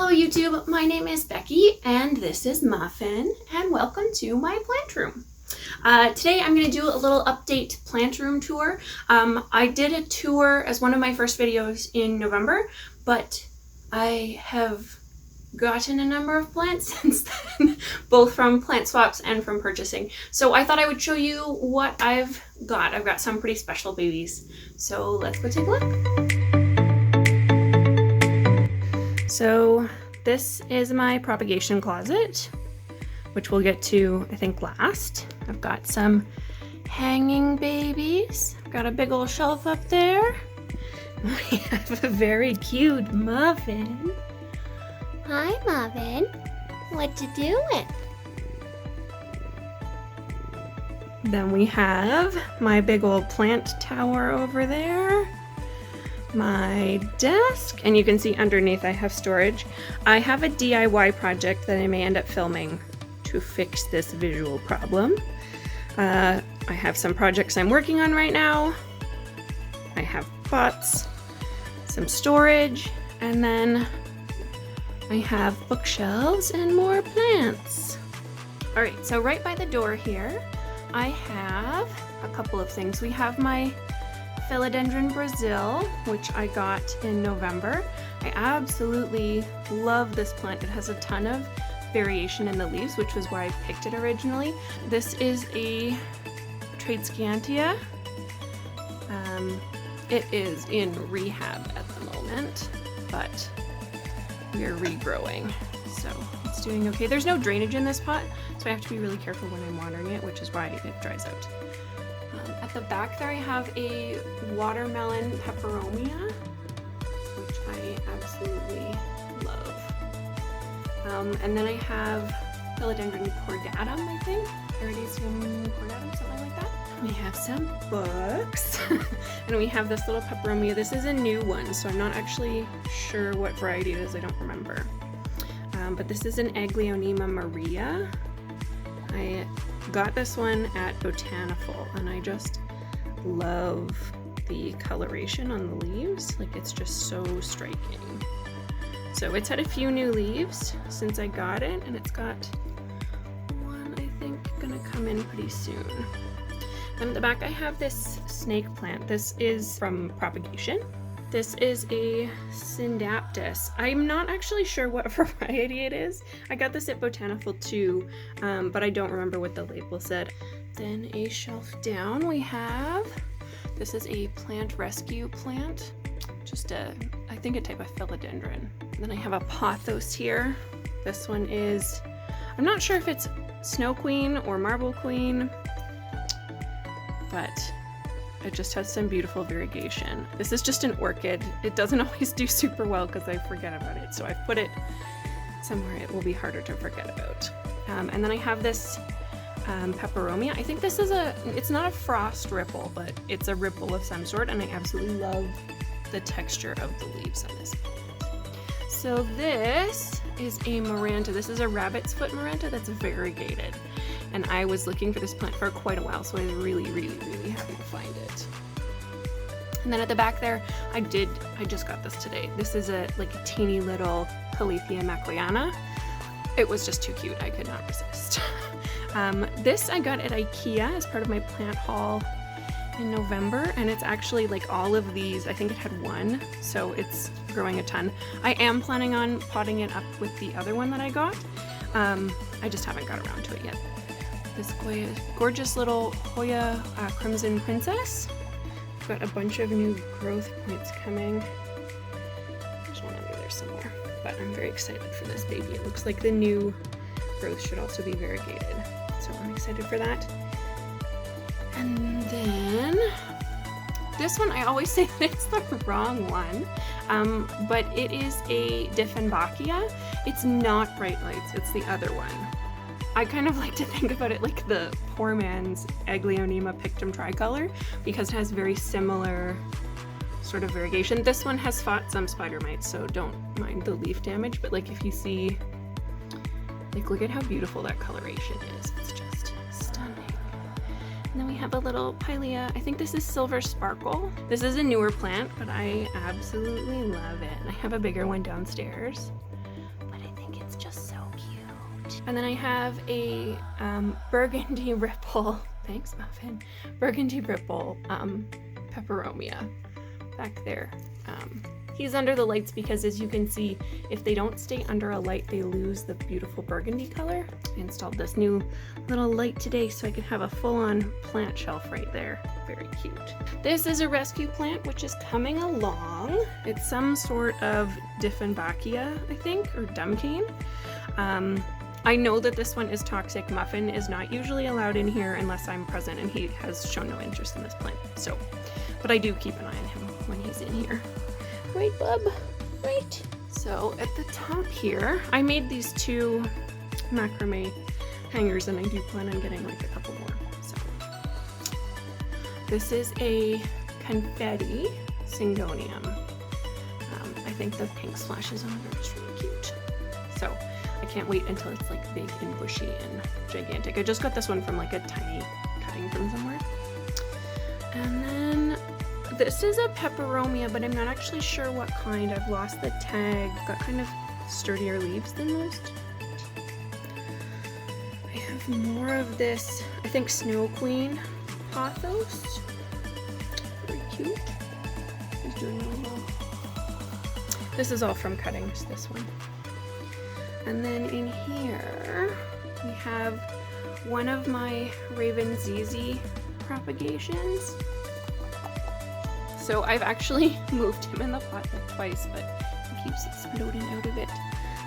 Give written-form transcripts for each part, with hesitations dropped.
Hello YouTube, my name is Becky and this is Muffin and welcome to my plant room. Today I'm going to do a little update plant room tour. I did a tour as one of my first videos in November, but I have gotten a number of plants since then, both from plant swaps and from purchasing. So I thought I would show you what I've got. I've got some pretty special babies. So let's go take a look. So this is my propagation closet, which we'll get to, I think, last. I've got some hanging babies. I've got a big old shelf up there. We have a very cute Muffin. Hi, Muffin. What you doing? Then we have my big old plant tower over there. My desk, and you can see underneath I have storage. I have a DIY project that I may end up filming to fix this visual problem. I have some projects I'm working on right now. I have pots, some storage, and then I have bookshelves and more plants. All right, so right by the door here, I have a couple of things. We have my Philodendron Brazil, which I got in November. I absolutely love this plant. It has a ton of variation in the leaves, which was why I picked it originally. This is a Tradescantia. It is in rehab at the moment, but we're regrowing, so it's doing okay. There's no drainage in this pot, so I have to be really careful when I'm watering it, which is why it dries out. At the back there I have a watermelon peperomia, which I absolutely love. And then I have Philodendron cordatum, I think. Iridium cordatum, something like that. We have some books. And we have this little peperomia. This is a new one, so I'm not actually sure what variety it is. I don't remember. But this is an Aglaonema Maria. I got this one at Botanical, and I just love the coloration on the leaves. Like, it's just so striking. So it's had a few new leaves since I got it, and it's got one, I think, gonna come in pretty soon. And at the back I have this snake plant. This is from Propagation. This is a Syndaptus. I'm not actually sure what variety it is. I got this at Botanical too, but I don't remember what the label said. Then a shelf down we have, this is a plant rescue plant. Just I think a type of philodendron. Then I have a pothos here. This one is, I'm not sure if it's Snow Queen or Marble Queen, but it just has some beautiful variegation. This is just an orchid. It doesn't always do super well because I forget about it. So I've put it somewhere it will be harder to forget about. And then I have this peperomia. I think this is it's not a frost ripple, but it's a ripple of some sort. And I absolutely love the texture of the leaves on this plant. So this is a Maranta. This is a rabbit's foot Maranta that's variegated. And I was looking for this plant for quite a while, so I was really happy to find it. And then at the back there, I just got this today. This is a teeny little Calathea macleana. It was just too cute, I could not resist. This I got at IKEA as part of my plant haul in November, and it's actually like all of these, I think it had one, so it's growing a ton. I am planning on potting it up with the other one that I got. I just haven't got around to it yet. This gorgeous little Hoya Crimson Princess. I've got a bunch of new growth points coming. There's one under there somewhere, but I'm very excited for this baby. It looks like the new growth should also be variegated, so I'm excited for that. And then this one, I always say that it's the wrong one, but it is a Dieffenbachia. It's not Bright Lights, it's the other one. I kind of like to think about it like the poor man's Aglaonema pictum tricolor because it has very similar sort of variegation. This one has fought some spider mites, so don't mind the leaf damage, but like if you see, like look at how beautiful that coloration is. It's just stunning. And then we have a little Pilea. I think this is Silver Sparkle. This is a newer plant, but I absolutely love it. I have a bigger one downstairs. just so cute. And then I have a burgundy ripple, thanks Muffin, burgundy ripple peperomia back there. He's under the lights because, as you can see, if they don't stay under a light, they lose the beautiful burgundy color. I installed this new little light today so I can have a full-on plant shelf right there. Very cute. This is a rescue plant which is coming along. It's some sort of Dieffenbachia, I think, or dumcane. I know that this one is toxic. Muffin is not usually allowed in here unless I'm present, and he has shown no interest in this plant. So, but I do keep an eye on him when he's in here. Right, bub? Right. So at the top here, I made these 2 macrame hangers, and I do plan on getting like a couple more. So this is a confetti syngonium. I think the pink splashes on it are just really cute. So I can't wait until it's like big and bushy and gigantic. I just got this one from like a tiny cutting from somewhere. And then this is a peperomia, but I'm not actually sure what kind. I've lost the tag. Got kind of sturdier leaves than most. I have more of this, I think, Snow Queen pothos. Very cute. He's doing really well. This is all from cuttings, this one. And then in here, we have one of my Raven ZZ propagations. So I've actually moved him in the pot twice, but he keeps exploding out of it.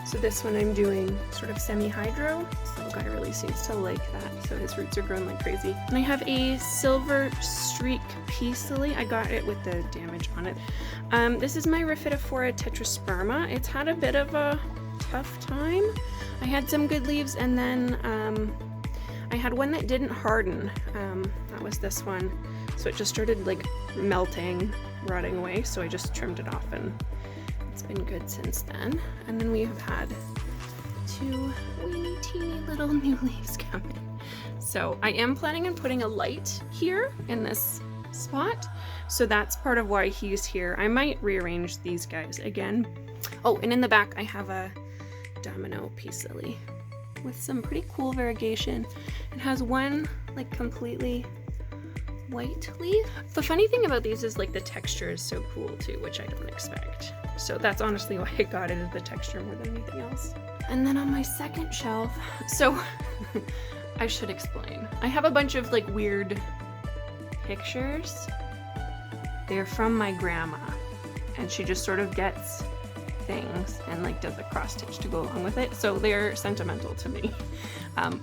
So this one I'm doing sort of semi-hydro. This little guy really seems to like that, so his roots are growing like crazy. And I have a silver streak peace lily. I got it with the damage on it. This is my Rhaphidophora tetrasperma. It's had a bit of a tough time. I had some good leaves, and then I had one that didn't harden. That was this one. So it just started like melting, rotting away. So I just trimmed it off, and it's been good since then. And then we have had 2 weeny teeny little new leaves come in. So I am planning on putting a light here in this spot. So that's part of why he's here. I might rearrange these guys again. Oh, and in the back I have a domino peace lily with some pretty cool variegation. It has one like completely white leaf. The funny thing about these is like the texture is so cool too, which I don't expect. So that's honestly why I got it, is the texture more than anything else. And then on my second shelf, so I should explain. I have a bunch of like weird pictures. They're from my grandma, and she just sort of gets things and like does a cross stitch to go along with it. So they're sentimental to me,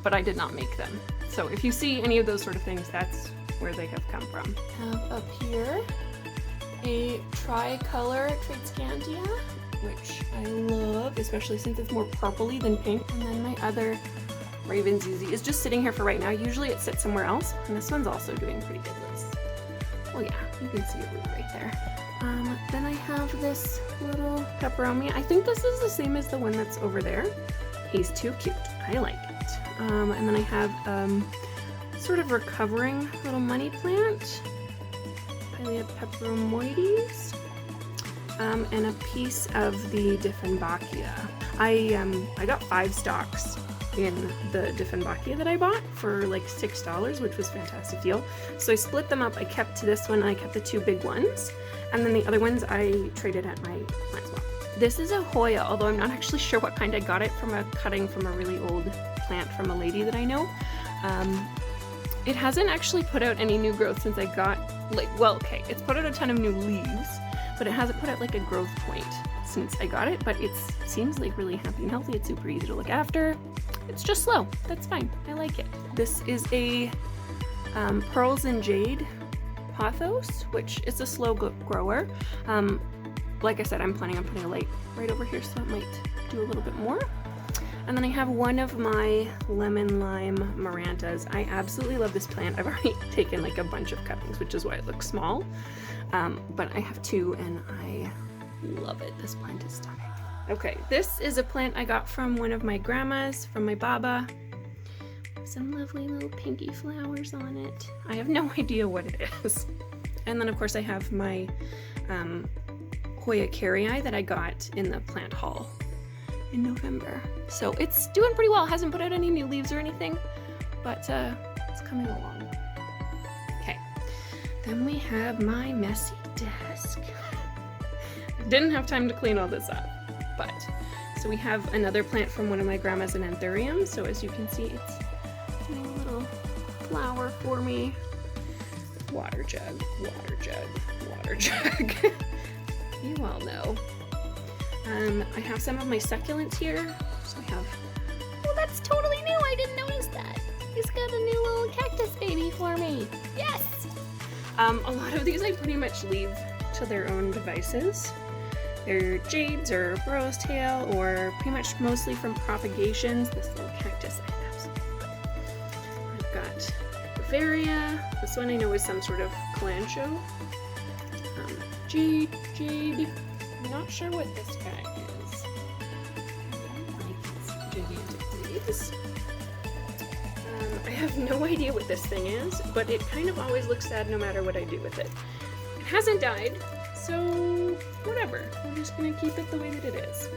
but I did not make them. So if you see any of those sort of things, that's where they have come from. Up here, a tricolor Tradescantia, which I love, especially since it's more purpley than pink. And then my other Raven ZZ is just sitting here for right now. Usually it sits somewhere else, and this one's also doing pretty good. Oh yeah, you can see a root right there. Then I have this little peperomia. I think this is the same as the one that's over there. He's too cute. I like it. And then I have sort of recovering little money plant, Pilea peperomoides, and a piece of the Dieffenbachia. I got 5 stalks in the Dieffenbachia that I bought for like $6, which was a fantastic deal. So I split them up. I kept this one, and I kept the 2 big ones, and then the other ones I traded at my plant swap. This is a Hoya, although I'm not actually sure what kind. I got it from a cutting from a really old plant from a lady that I know. It hasn't actually put out any new growth since I got, like, well, okay, it's put out a ton of new leaves, but it hasn't put out like a growth point since I got it, but it seems like really happy and healthy. It's super easy to look after. It's just slow. That's fine. I like it. This is a Pearls and Jade pothos, which is a slow grower. Like I said, I'm planning on putting a light right over here, so it might do a little bit more. And then I have one of my lemon lime marantas. I absolutely love this plant. I've already taken like a bunch of cuttings, which is why it looks small. But I have 2, and I love it. This plant is stunning. Okay, this is a plant I got from one of my grandmas, from my baba. Some lovely little pinky flowers on it. I have no idea what it is. And then of course I have my Hoya carrii that I got in the plant haul. in November. So it's doing pretty well. It hasn't put out any new leaves or anything, but it's coming along. Okay, then we have my messy desk. Didn't have time to clean all this up, but so we have another plant from one of my grandma's anthuriums. So as you can see, it's doing a little flower for me. Water jug, water jug, water jug. You all know. I have some of my succulents here. So I have, Oh, that's totally new. I didn't notice that. He's got a new little cactus baby for me. Yes. a lot of these I pretty much leave to their own devices. They're jades or burrow's tail, or pretty much mostly from propagations. This little cactus I absolutely love. I've got Bavaria. This one I know is some sort of calancho. Jade. I'm not sure what this guy is. I don't like these gigantic leaves. I have no idea what this thing is, but it kind of always looks sad no matter what I do with it. It hasn't died, so whatever. I'm just gonna keep it the way that it is.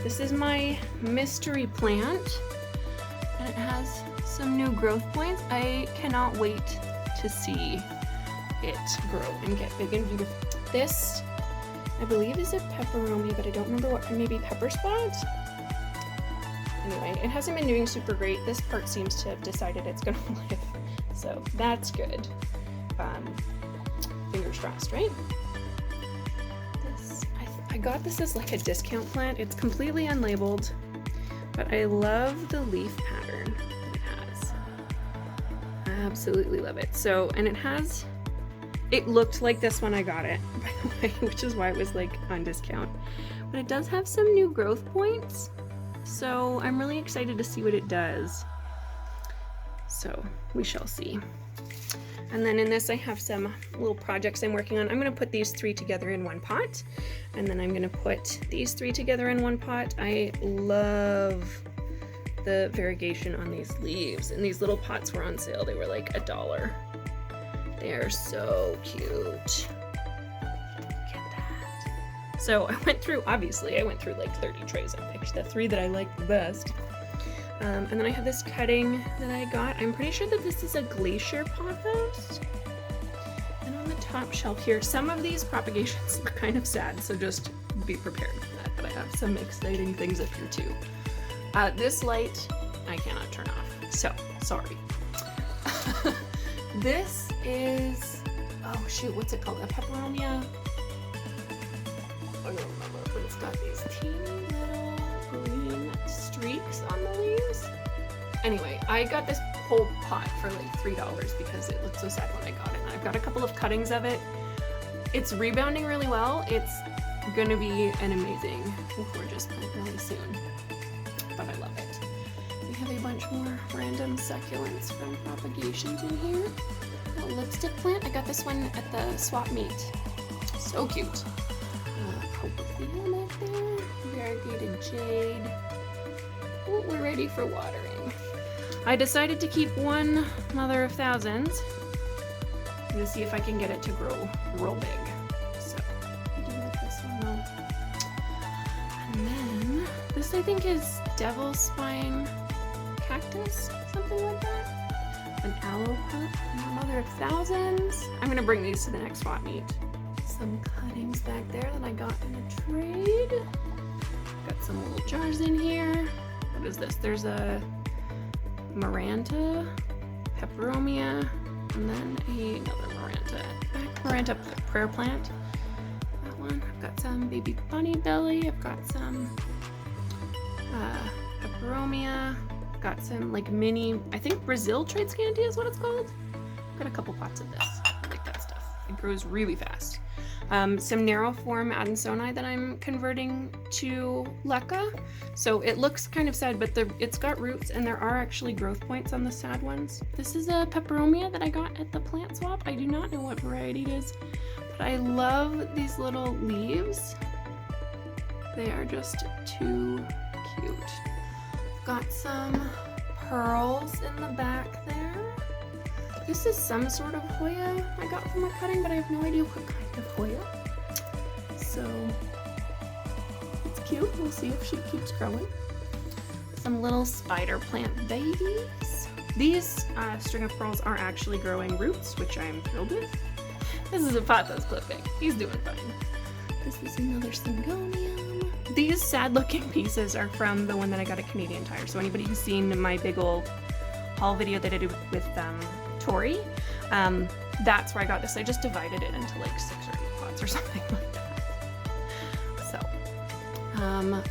This is my mystery plant, and it has some new growth points. I cannot wait to see it grow and get big and beautiful. This, I believe, is a peperomia, but I don't remember what, maybe pepper spot? Anyway, it hasn't been doing super great. This part seems to have decided it's gonna live, so that's good. Fingers crossed, right? This, I got this as like a discount plant. It's completely unlabeled, but I love the leaf pattern that it has. I absolutely love it. So, and it looked like this when I got it, by the way, which is why it was like on discount. But it does have some new growth points, so I'm really excited to see what it does. So we shall see. And then in this I have some little projects I'm working on. I'm going to put these three together in one pot, and then I'm going to put these three together in one pot. I love the variegation on these leaves, and these little pots were on sale. They were like $1. They are so cute. Look at that. So I went through like 30 trays. I picked the three that I liked the best. And then I have this cutting that I got. I'm pretty sure that this is a glacier pothos. And on the top shelf here, some of these propagations look kind of sad, so just be prepared for that. But I have some exciting things up here too. This light I cannot turn off, so sorry. This is, oh shoot, what's it called? A peperomia? I don't remember, but it's got these teeny little green streaks on the leaves. Anyway, I got this whole pot for like $3 because it looked so sad when I got it. And I've got a couple of cuttings of it. It's rebounding really well. It's gonna be an amazing, gorgeous plant really soon. But I love it. We have a bunch more random succulents from propagations in here. A lipstick plant. I got this one at the swap meet. So cute. Propagation back there. Variegated jade. Oh, we're ready for watering. I decided to keep one mother of thousands. I'm gonna see if I can get it to grow real big. So I do like this one though. And then this I think is devil's spine cactus, something like that. An aloe plant, mother of thousands. I'm gonna bring these to the next swap meet. Some cuttings back there that I got in a trade. Got some little jars in here. What is this? There's a Maranta, peperomia, and then another Maranta prayer plant. That one. I've got some baby bunny belly. I've got some peperomia. I've got some like mini, I think Brazil trade scanty is what it's called. I've got a couple pots of this. I like that stuff. It grows really fast. Some narrow form Adansonii that I'm converting to leca. So it looks kind of sad, but it's got roots and there are actually growth points on the sad ones. This is a peperomia that I got at the plant swap. I do not know what variety it is, but I love these little leaves. They are just too cute. Got some pearls in the back there. This is some sort of Hoya I got from a cutting, but I have no idea what kind of Hoya. So it's cute. We'll see if she keeps growing. Some little spider plant babies. These string of pearls are actually growing roots, which I'm thrilled with. This is a pot that's clipping. He's doing fine. This is another Syngonium. These sad looking pieces are from the one that I got at Canadian Tire. So anybody who's seen my big old haul video that I did with Tori, that's where I got this. I just divided it into like 6 or 8 pots or something like that. So,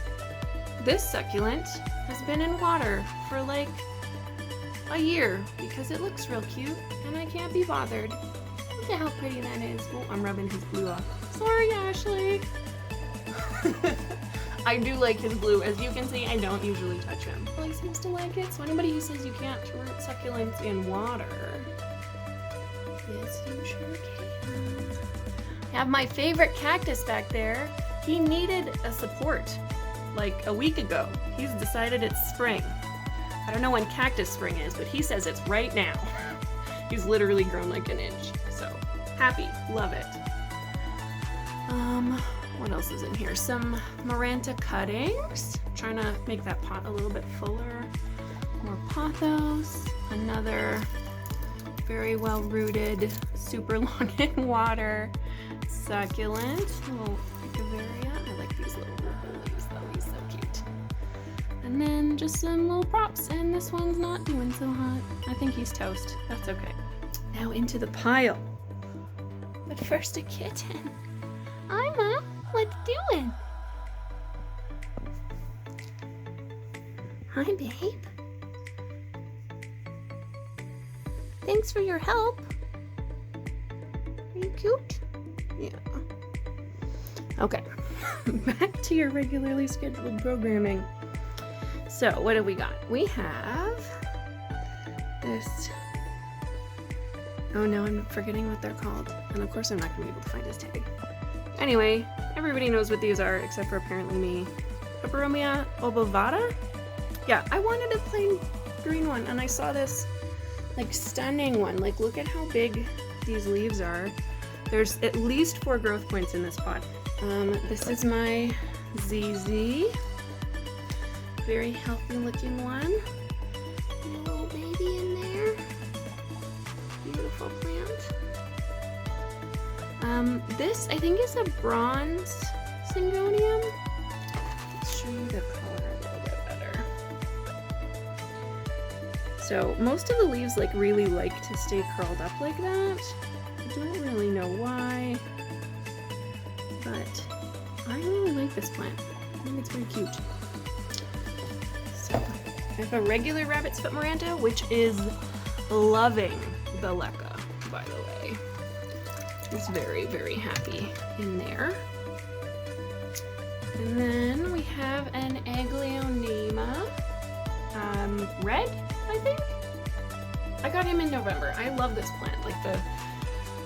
this succulent has been in water for like a year because it looks real cute and I can't be bothered. Look at how pretty that is. Oh, I'm rubbing his blue off. Sorry, Ashley. I do like his blue. As you can see, I don't usually touch him. He seems to like it. So anybody who says you can't root succulents in water, yes, you sure can. I have my favorite cactus back there. He needed a support like a week ago. He's decided it's spring. I don't know when cactus spring is, but he says it's right now. He's literally grown like an inch. So happy, love it. What else is in here? Some Maranta cuttings. Trying to make that pot a little bit fuller. More pothos. Another very well rooted, super long in water succulent. Little Echeveria. I like these little leaves though. He's so cute. And then just some little props. And this one's not doing so hot. I think he's toast. That's okay. Now into the pile. But first a kitten. Hi, Mom. What you doing? Hi, babe. Thanks for your help. Are you cute? Yeah. Okay. Back to your regularly scheduled programming. So, what do we got? We have this. Oh no, I'm forgetting what they're called. And of course I'm not going to be able to find his tag. Anyway, everybody knows what these are except for apparently me. Peperomia obovata? Yeah, I wanted a plain green one and I saw this like stunning one. Like look at how big these leaves are. There's at least 4 growth points in this pot. This is my ZZ. Very healthy looking one. And a little baby in there. Beautiful plant. This I think is a bronze Syngonium. Let's show you the color a little bit better. So most of the leaves like really like to stay curled up like that. I don't really know why, but I really like this plant. I think it's very cute. So I have a regular rabbit's foot Maranta, which is loving the leca, by the way. He's very, very happy in there. And then we have an Aglaonema, red, I think. I got him in November. I love this plant. Like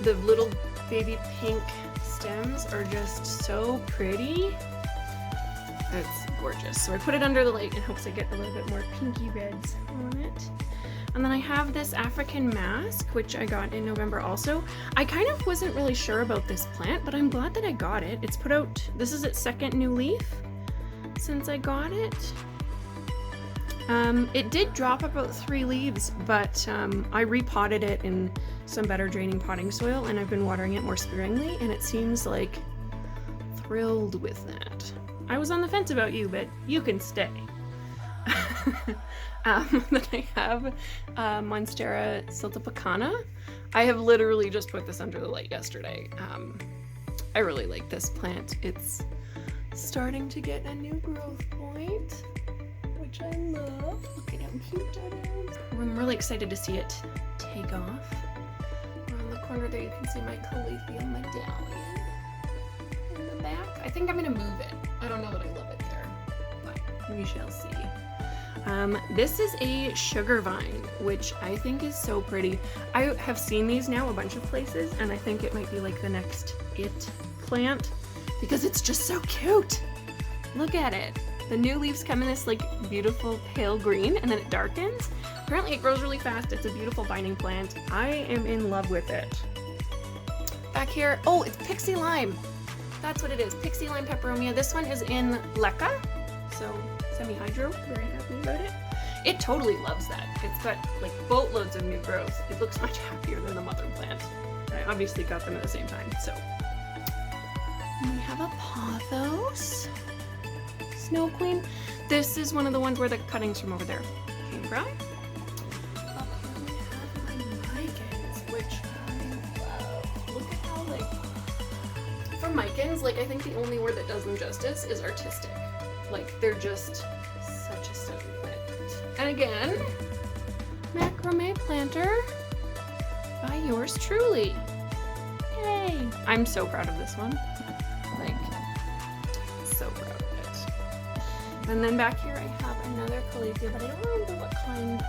the little baby pink stems are just so pretty. It's gorgeous. So I put it under the light in hopes I get a little bit more pinky reds on it. And then I have this African mask, which I got in November also. I kind of wasn't really sure about this plant, but I'm glad that I got it. It's put out, this is its 2nd new leaf since I got it. It did drop about 3 leaves, but I repotted it in some better draining potting soil and I've been watering it more sparingly and it seems like thrilled with that. I was on the fence about you, but you can stay. Then I have Monstera siltepecana. I have literally just put this under the light yesterday. I really like this plant. It's starting to get a new growth point, which I love. Look at how cute that is. I'm really excited to see it take off. Around the corner there you can see my Calathea medallion in the back. I think I'm gonna move it. I don't know that I love it there, but we shall see. This is a sugar vine, which I think is so pretty. I have seen these now a bunch of places, and I think it might be like the next it plant because it's just so cute. Look at it. The new leaves come in this like beautiful pale green, and then it darkens. Apparently it grows really fast. It's a beautiful vining plant. I am in love with it. Back here, oh, it's Pixie Lime. that's what it is. Pixie Lime Peperomia. This one is in Leca, so semi-hydro. Very happy about it. It totally loves that. It's got like boatloads of new growth. It looks much happier than the mother plant. I obviously got them at the same time, so. And we have a pothos. Snow Queen. This is one of the ones where the cuttings from over there came from. Up here we have my micans, which I love. Look at how, like, for micans, like, I think the only word that does them justice is artistic. Like, they're just such a stunning plant. And again, macrame planter by yours truly. Yay! I'm so proud of this one. Like, so proud of it. And then back here I have another calathea, but I don't remember what kind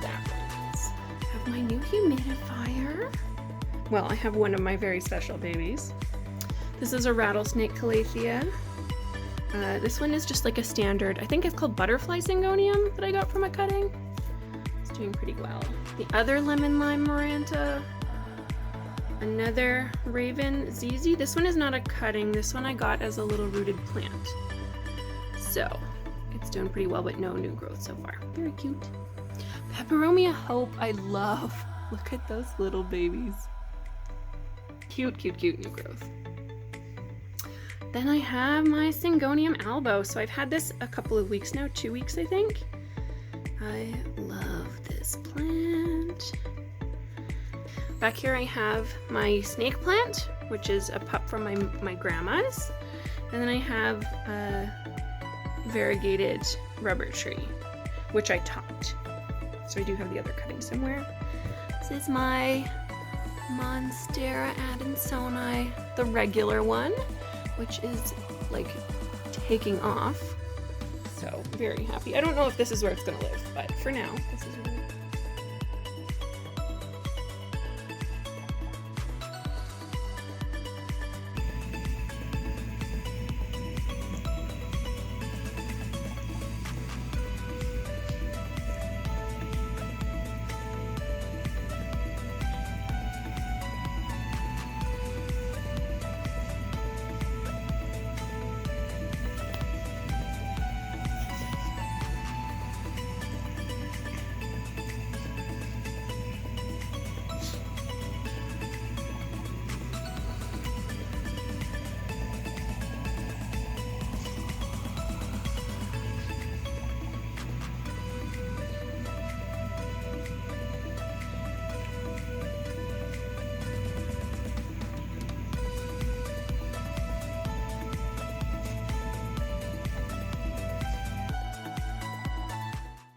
that one is. I have my new humidifier. Well, I have one of my very special babies. This is a rattlesnake calathea. This one is just like a standard, I think it's called butterfly syngonium that I got from a cutting. It's doing pretty well. The other lemon lime maranta, another raven ZZ. This one is not a cutting, this one I got as a little rooted plant. So it's doing pretty well, but no new growth so far. Very cute. Peperomia Hope, I love. Look at those little babies. Cute, cute, cute new growth. Then I have my Syngonium albo. So I've had this a couple of weeks now, 2 weeks I think. I love this plant. Back here I have my snake plant, which is a pup from my grandma's. And then I have a variegated rubber tree, which I topped. So I do have the other cutting somewhere. This is my Monstera adansonii, the regular one, which is like taking off. So very happy. I don't know if this is where it's gonna live, but for now, this is where